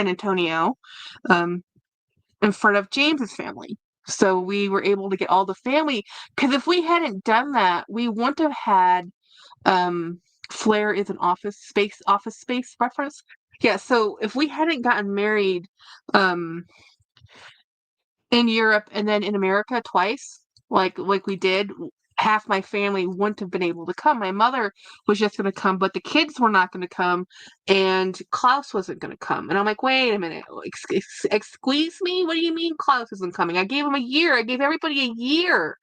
Speaker 1: Antonio, in front of James's family. So we were able to get all the family, because if we hadn't done that, we wouldn't have had Flair is an office space reference. Yeah, so if we hadn't gotten married in Europe and then in America twice, like we did, half my family wouldn't have been able to come. My mother was just going to come, but the kids were not going to come, and Klaus wasn't going to come. And I'm like, wait a minute, excuse me? What do you mean Klaus isn't coming? I gave him a year. I gave everybody a year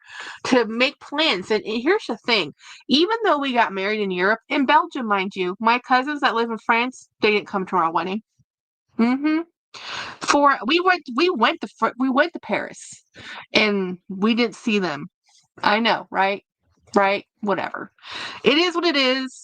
Speaker 1: to make plans. And here's the thing. Even though we got married in Europe, in Belgium, mind you, my cousins that live in France, they didn't come to our wedding. Mm-hmm. We went to Paris, and we didn't see them. I know, right? Right? Whatever. It is what it is.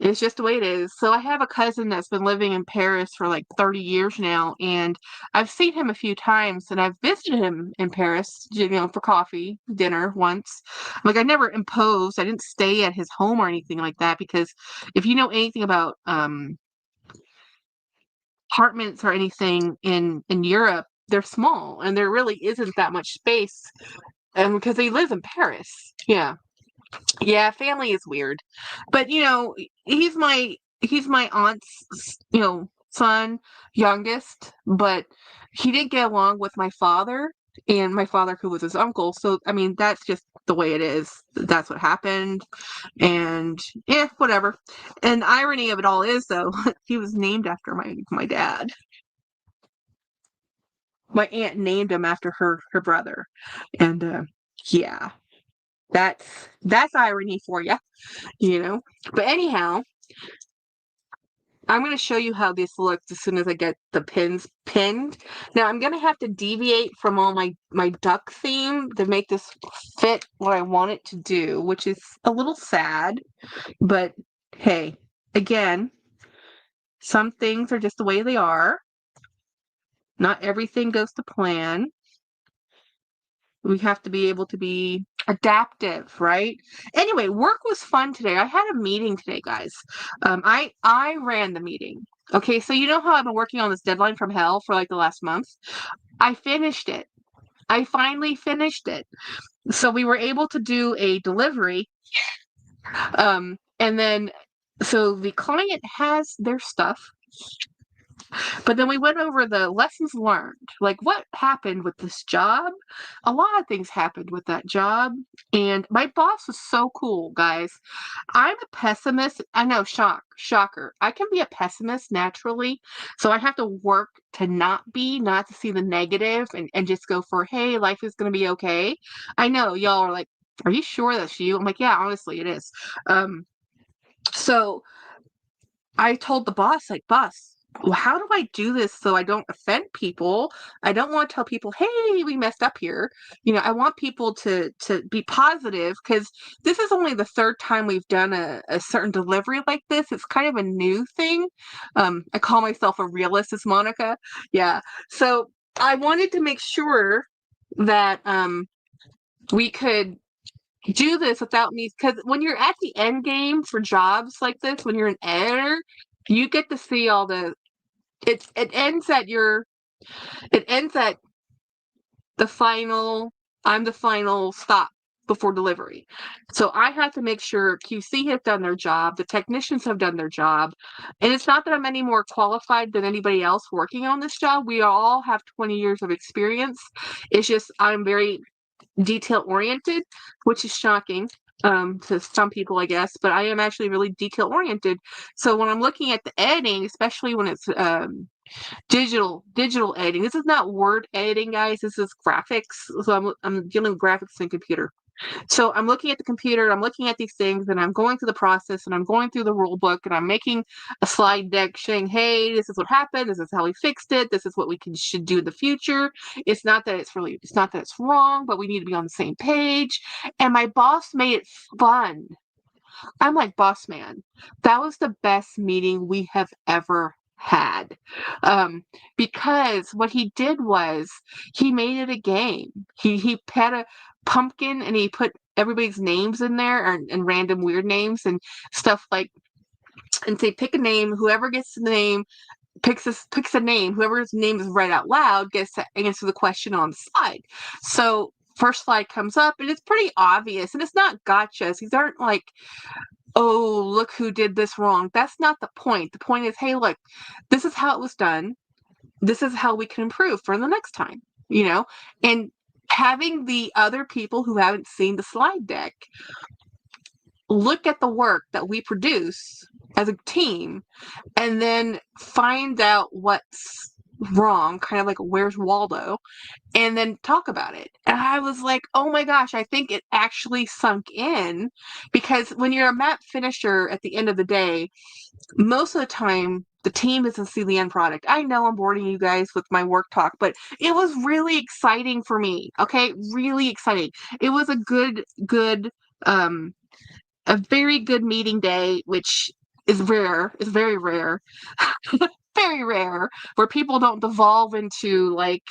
Speaker 1: It's just the way it is. So I have a cousin that's been living in Paris for like 30 years now, and I've seen him a few times, and I've visited him in Paris, for coffee, dinner once. Like, I never imposed. I didn't stay at his home or anything like that, because if you know anything about apartments or anything in Europe, they're small, and there really isn't that much space. Because he lives in Paris. Yeah. Yeah, family is weird. But he's my aunt's, son, youngest, but he didn't get along with my father, and my father who was his uncle. So I mean, that's just the way it is. That's what happened. And yeah, whatever. And the irony of it all is, though, he was named after my dad. My aunt named him after her brother. And yeah. That's irony for you. But anyhow, I'm going to show you how this looks as soon as I get the pins pinned. Now I'm going to have to deviate from all my duck theme to make this fit what I want it to do, which is a little sad. But hey, again, some things are just the way they are. Not everything goes to plan. We have to be able to be adaptive, right? Anyway, work was fun today. I had a meeting today, guys. I ran the meeting. Okay, so you know how I've been working on this deadline from hell for like the last month? I finished it. I finally finished it. So we were able to do a delivery. And then so the client has their stuff. But then we went over the lessons learned, like what happened with this job. A lot of things happened with that job. And my boss was so cool, guys. I'm a pessimist. I know, shocker. I can be a pessimist naturally. So I have to work to not to see the negative and just go for, hey, life is going to be okay. I know y'all are like, are you sure that's you? I'm like, yeah, honestly, it is. So I told the boss, like, boss, well, how do I do this so I don't offend people? I don't want to tell people, hey, we messed up here. I want people to be positive, because this is only the third time we've done a certain delivery like this. It's kind of a new thing. I call myself a realist, as Monica. Yeah. So I wanted to make sure that we could do this without me, because when you're at the end game for jobs like this, when you're an editor, you get to see all the it ends at the final I'm the final stop before delivery. So I have to make sure QC have done their job, the technicians have done their job. And it's not that I'm any more qualified than anybody else working on this job. We all have 20 years of experience. It's just I'm very detail oriented, which is shocking to some people, I guess, but I am actually really detail oriented. So when I'm looking at the editing, especially when it's digital editing, this is not word editing, guys. This is graphics. So I'm dealing with graphics in computer. So I'm looking at the computer, I'm looking at these things, and I'm going through the process, and I'm going through the rule book, and I'm making a slide deck saying, hey, this is what happened, this is how we fixed it, this is what we should do in the future. It's not that it's wrong, but we need to be on the same page. And my boss made it fun. I'm like, boss man, that was the best meeting we have ever had. Because what he did was he made it a game. He had a pumpkin, and he put everybody's names in there, and random weird names and stuff, like, and say, pick a name. Whoever gets the name picks a name. Whoever's name is read out loud gets to answer the question on the slide. So first slide comes up, and it's pretty obvious, and it's not gotchas. These aren't like, oh, look who did this wrong. That's not the point. The point is, hey, look, this is how it was done. This is how we can improve for the next time, And having the other people who haven't seen the slide deck look at the work that we produce as a team and then find out what's wrong, kind of like where's Waldo, and then talk about it. And I was like, oh my gosh, I think it actually sunk in, because when you're a matte finisher at the end of the day, most of the time the team doesn't see the end product. I know I'm boring you guys with my work talk, but it was really exciting for me. Okay, really exciting. It was um a very good meeting day, which is rare. It's very rare. Very rare, where people don't devolve into like,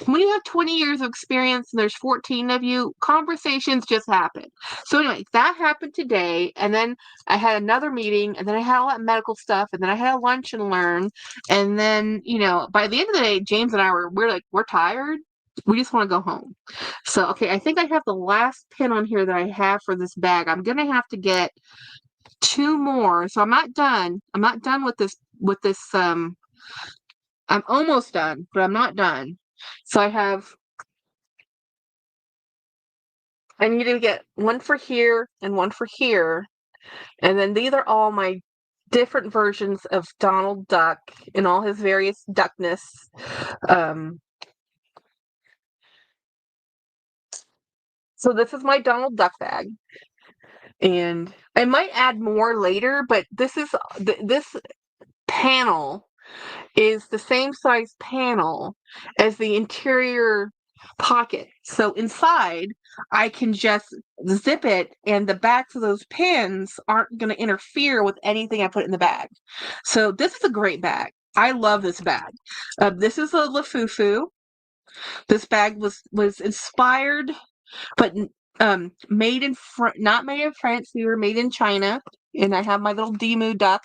Speaker 1: when you have 20 years of experience and there's 14 of you, conversations just happen. So anyway, that happened today, and then I had another meeting, and then I had all that medical stuff, and then I had a lunch and learn, and then, by the end of the day, James and I we're tired. We just want to go home. So, okay, I think I have the last pin on here that I have for this bag. I'm gonna have to get 2 more. So I'm not done. I'm not done with this. I'm almost done, but I'm not done. So I need to get one for here and one for here. And then these are all my different versions of Donald Duck in all his various duckness. So this is my Donald Duck bag. And I might add more later, but this panel is the same size panel as the interior pocket. So inside, I can just zip it, and the backs of those pins aren't going to interfere with anything I put in the bag. So this is a great bag. I love this bag. This is a Lafufu. This bag was inspired, but not made in France. We were made in China, and I have my little Demu duck.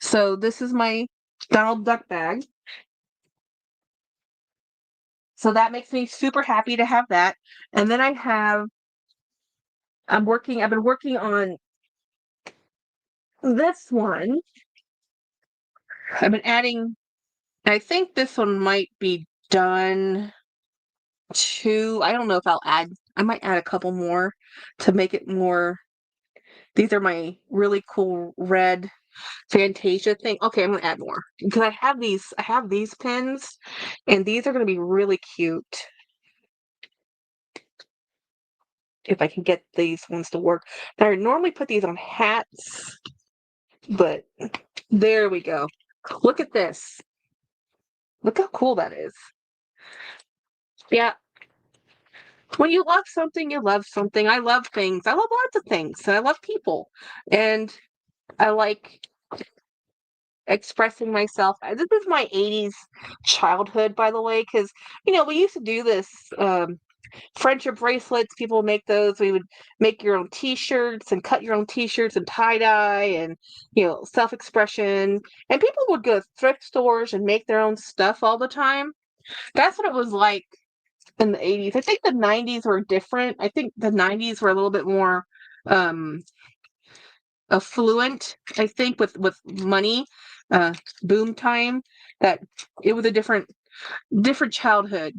Speaker 1: So this is my Donald Duck bag. So that makes me super happy to have that. And then I've been working on this one. I've been adding, I think this one might be done too. I don't know if I might add a couple more to make it more. These are my really cool red Fantasia thing. Okay, I'm gonna add more because I have these pins, and these are gonna be really cute. If I can get these ones to work. Now, I normally put these on hats, but there we go. Look at this. Look how cool that is. Yeah. When you love something, you love something. I love things. I love lots of things. And I love people. And I like expressing myself. This is my 80s childhood, by the way, because, we used to do this. Friendship bracelets, people make those. We would make your own t-shirts and cut your own t-shirts and tie-dye and, self-expression. And people would go to thrift stores and make their own stuff all the time. That's what it was like in the 80s. I think the 90s were different. I think the 90s were a little bit more affluent, I think, with money, boom time, that it was a different childhood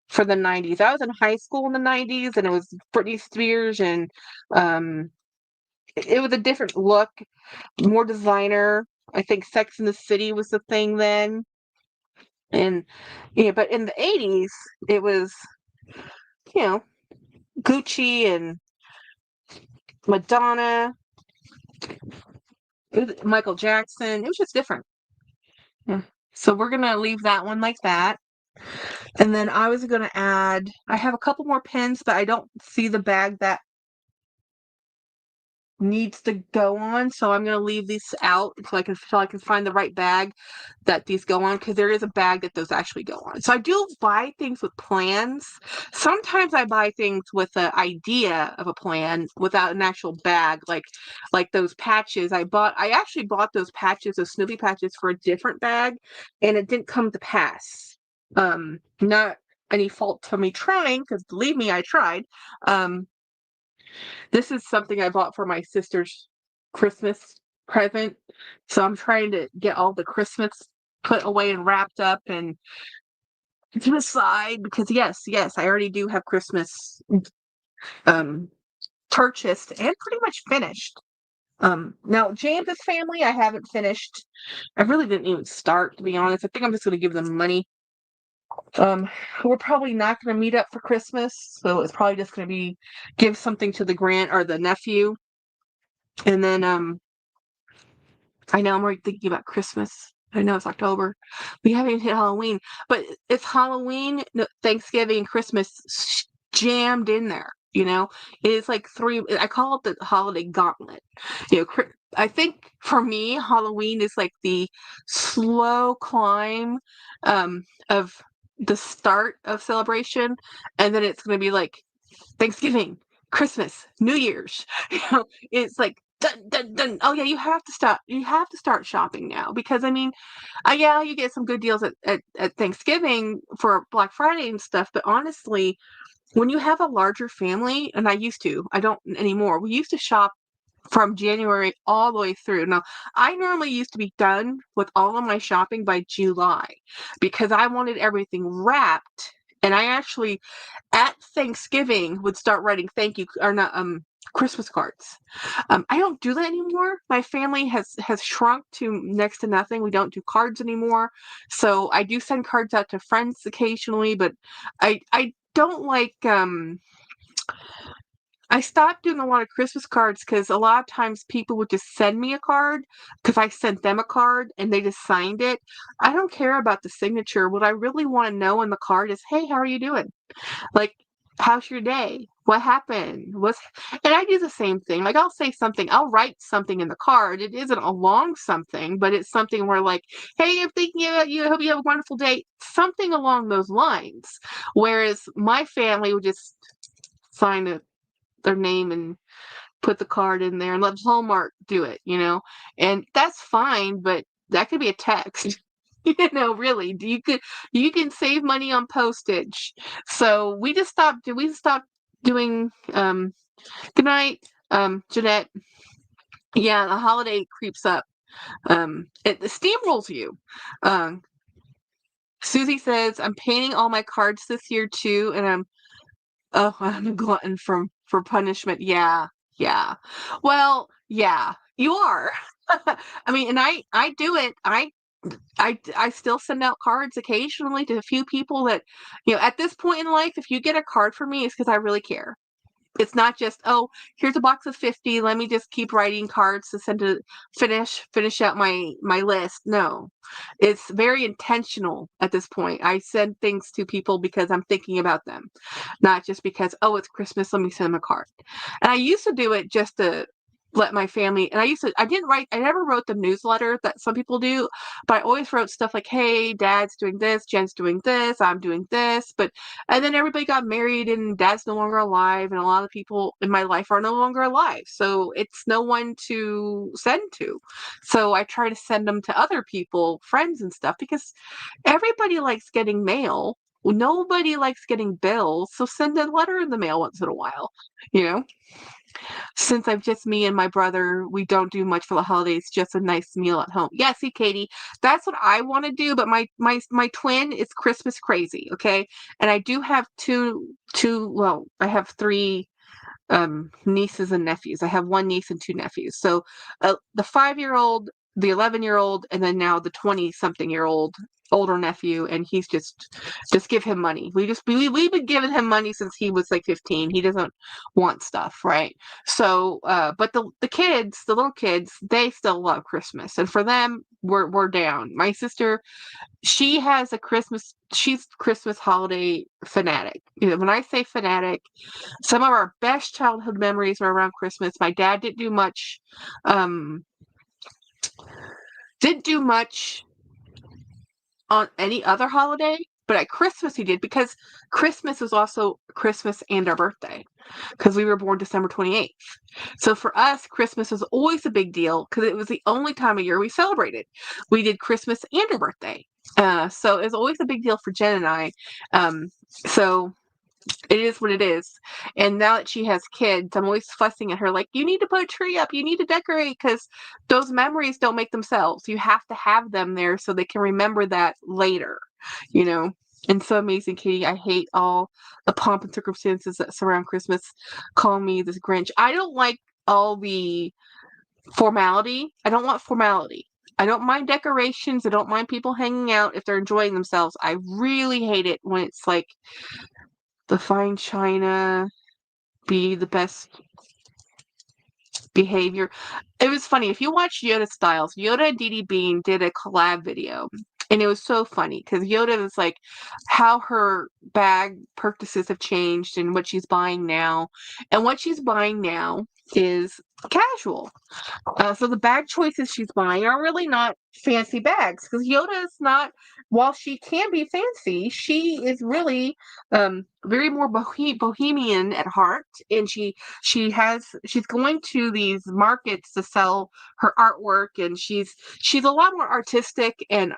Speaker 1: for the 90s. I was in high school in the 90s, and it was Britney Spears, and it was a different look, more designer. I think Sex in the City was the thing then. And but in the 80s, it was, Gucci and Madonna, Michael Jackson. It was just different. Yeah. So we're gonna leave that one like that. And then I was gonna add, I have a couple more pins, but I don't see the bag that needs to go on, so I'm going to leave these out until I can find the right bag that these go on, because there is a bag that those actually go on. So I do buy things with plans. Sometimes I buy things with an idea of a plan without an actual bag, like those patches I actually bought those patches, those Snoopy patches, for a different bag, and it didn't come to pass. Not any fault to me trying, because believe me, I tried. This is something I bought for my sister's Christmas present. So I'm trying to get all the Christmas put away and wrapped up, and to the side because yes, I already do have Christmas um purchased and pretty much finished. Now James's family I haven't finished. I really didn't even start, to be honest. I think I'm just gonna give them money. Um, we're probably not gonna meet up for Christmas, so it's probably just gonna be give something to the grand or the nephew. And then I know I'm already thinking about Christmas. I know it's October. We haven't even hit Halloween, but it's Halloween, Thanksgiving, Christmas jammed in there. It is like three. I call it the holiday gauntlet. I think for me, Halloween is like the slow climb of the start of celebration, and then it's going to be like Thanksgiving, Christmas, New Year's. It's like dun, dun, dun. Oh yeah, you have to stop. You have to start shopping now because I mean, yeah, you get some good deals at Thanksgiving for Black Friday and stuff. But honestly, when you have a larger family, and I don't anymore. We used to shop from January all the way through. Now, I normally used to be done with all of my shopping by July because I wanted everything wrapped. And I actually, at Thanksgiving, would start writing thank you or not Christmas cards. I don't do that anymore. My family has shrunk to next to nothing. We don't do cards anymore. So I do send cards out to friends occasionally, but I don't like I stopped doing a lot of Christmas cards because a lot of times people would just send me a card because I sent them a card and they just signed it. I don't care about the signature. What I really want to know in the card is, hey, how are you doing? Like, how's your day? What happened? And I do the same thing. Like, I'll write something in the card. It isn't a long something, but it's something where like, hey, I'm thinking about you. I hope you have a wonderful day. Something along those lines. Whereas my family would just sign their name and put the card in there and let Hallmark do it. And that's fine, but that could be a text. Really. You can save money on postage. So we stopped doing good night, Jeanette. Yeah, the holiday creeps up. It steamrolls you. Um Susie says, I'm painting all my cards this year too, and I'm a glutton for punishment. Yeah, yeah. Well, yeah, you are. I mean, and I do it. I still send out cards occasionally to a few people that, at this point in life, if you get a card from me, it's because I really care. It's not just, oh, here's a box of 50. Let me just keep writing cards to send to finish out my list. No, it's very intentional at this point. I send things to people because I'm thinking about them, not just because, oh, it's Christmas. Let me send them a card. And I used to do it just to let my family, and I never wrote the newsletter that some people do, but I always wrote stuff like, hey, Dad's doing this, Jen's doing this, I'm doing this. And then everybody got married and Dad's no longer alive, and a lot of people in my life are no longer alive. So it's no one to send to. So I try to send them to other people, friends and stuff, because everybody likes getting mail. Nobody likes getting bills. So send a letter in the mail once in a while, you know? Since I'm just me and my brother, we don't do much for the holidays, just a nice meal at home. Yeah, see, Katie, that's what I want to do, but my twin is Christmas crazy, okay? And I do have I have three nieces and nephews. I have one niece and two nephews. So the 5-year-old, the 11-year-old, and then now the 20-something-year-old older nephew, and he's just give him money. We've been giving him money since he was like 15. He doesn't want stuff, right? So but the kids, the little kids, they still love Christmas, and for them we're down. My sister, she's Christmas holiday fanatic. When I say fanatic, some of our best childhood memories are around Christmas. My dad um, didn't do much on any other holiday, but at Christmas he did, because Christmas was also Christmas and our birthday, because we were born December 28th. So for us, Christmas was always a big deal because it was the only time of year we celebrated. We did Christmas and our birthday. So it was always a big deal for Jen and I. So it is what it is. And now that she has kids, I'm always fussing at her like, you need to put a tree up, you need to decorate, because those memories don't make themselves. You have to have them there so they can remember that later, you know? and so amazing, Katie. I hate all the pomp and circumstances that surround Christmas. Call me this Grinch. I don't like all the formality. I don't want formality. I don't mind decorations. I don't mind people hanging out if they're enjoying themselves. I really hate it when it's like the fine china be the best behavior. It was funny. If you watch Yoda Styles, Yoda and Dee Bean did a collab video. And it was so funny because Yoda was like how her bag purchases have changed and what she's buying now. And what she's buying now is casual. So the bag choices she's buying are really not fancy bags because Yoda is not. While she can be fancy, she is really very more bohemian at heart, and she's going to these markets to sell her artwork, and she's a lot more artistic and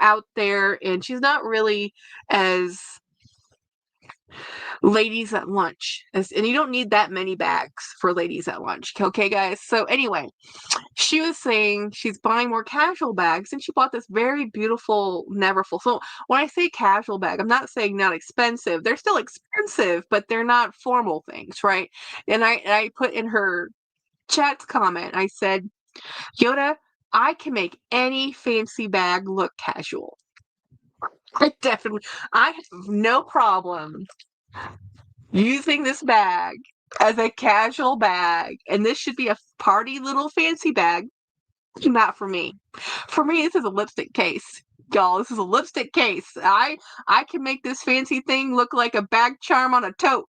Speaker 1: out there, and she's not really as ladies at lunch. And you don't need that many bags for ladies at lunch. Okay, guys? So anyway, she was saying she's buying more casual bags and she bought this very beautiful Neverfull. So when I say casual bag, I'm not saying not expensive. They're still expensive, but they're not formal things, right? And I put in her chat's comment, I said, Yoda, I can make any fancy bag look casual. I have no problem using this bag as a casual bag, and this should be a party little fancy bag. Not for me. For me, this is a lipstick case. Y'all, this is a lipstick case. I can make this fancy thing look like a bag charm on a tote.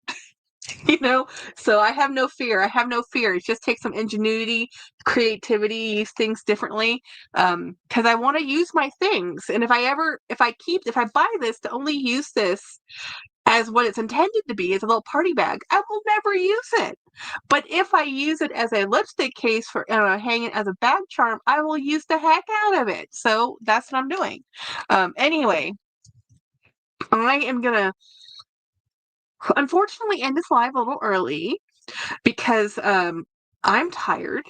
Speaker 1: So I have no fear. I have no fear. It just takes some ingenuity, creativity, use things differently. Because I want to use my things. And if I buy this to only use this as what it's intended to be, as a little party bag, I will never use it. But if I use it as a lipstick case for hang it as a bag charm, I will use the heck out of it. So that's what I'm doing. Anyway, I am gonna unfortunately end this live a little early because I'm tired.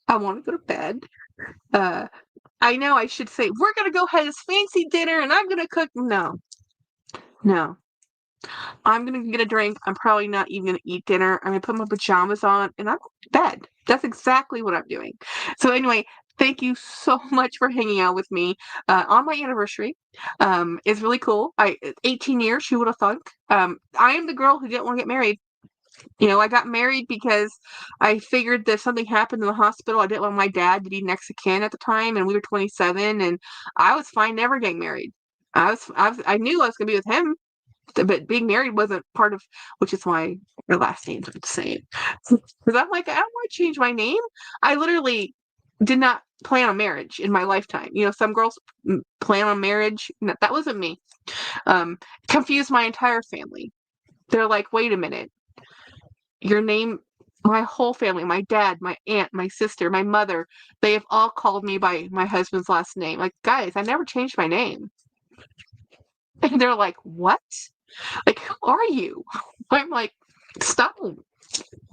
Speaker 1: I want to go to bed. I know I should say we're gonna go have this fancy dinner and I'm gonna cook. No. I'm gonna get a drink. I'm probably not even gonna eat dinner. I'm gonna put my pajamas on and I'm going to bed. That's exactly what I'm doing. So anyway, thank you so much for hanging out with me on my anniversary. It's really cool. 18 years. Who would have thunk? I am the girl who didn't want to get married. I got married because I figured that if something happened in the hospital, I didn't want my dad to be next of kin at the time, and we were 27, and I was fine never getting married. I knew I was gonna be with him, but being married wasn't part of, which is why our last names are the same. Because I'm like, I don't want to change my name. I literally did not plan on marriage in my lifetime. Some girls plan on marriage. No, that wasn't me. Confused my entire family. They're like, wait a minute, your name. My whole family, my dad, my aunt, my sister, my mother, they have all called me by my husband's last name. Like, guys, I never changed my name. And they're like, what? Like, who are you? I'm like, stubborn.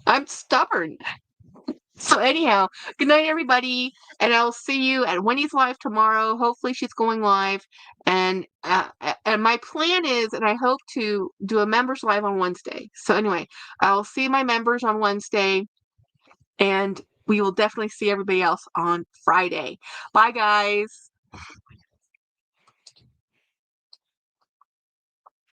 Speaker 1: I'm stubborn. So anyhow, good night, everybody, and I'll see you at Wendy's live tomorrow. Hopefully, she's going live, and my plan is, and I hope to do a members live on Wednesday. So anyway, I'll see my members on Wednesday, and we will definitely see everybody else on Friday. Bye, guys.